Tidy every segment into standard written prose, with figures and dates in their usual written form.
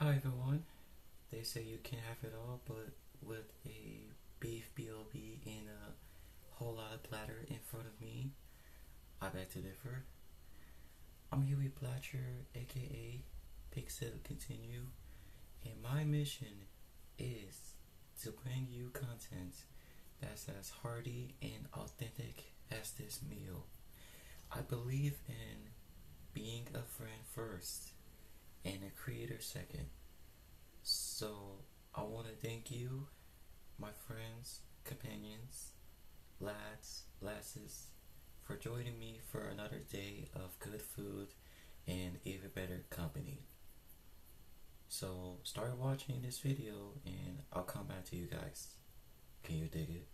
Hi everyone. They say you can't have it all, but with a Beef B.O.B in a whole lot of platter in front of me, I beg to differ. I'm Huey Blatcher, aka Pixel Continue, and my mission is to bring you content that's as hearty and authentic as this meal. I believe in being a friend first and a creator second. So I want to thank you, my friends, companions, lads, lasses, for joining me for another day of good food and even better company. So start watching this video and I'll come back to you guys. Can you dig it?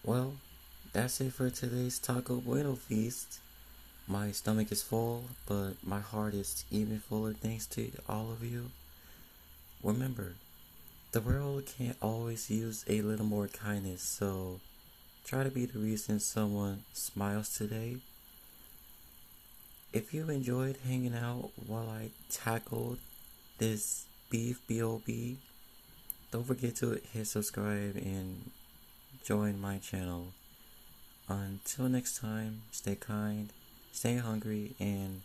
Well, that's it for today's Taco Bueno feast. My stomach is full, but my heart is even fuller thanks to all of you. Remember, the world can't always use a little more kindness, so try to be the reason someone smiles today. If you enjoyed hanging out while I tackled this Beef B.O.B, don't forget to hit subscribe and join my channel. Until next time, stay kind, stay hungry, and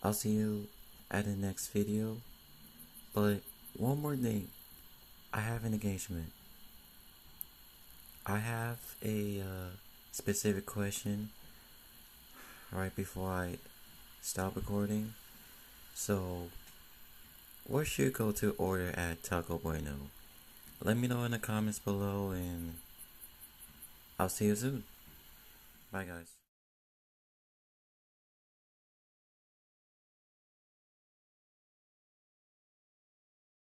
I'll see you at the next video. But one more thing, I have an engagement. I have a specific question right before I stop recording. So, what should go to order at Taco Bueno? Let me know in the comments below, and I'll see you soon. Bye, guys.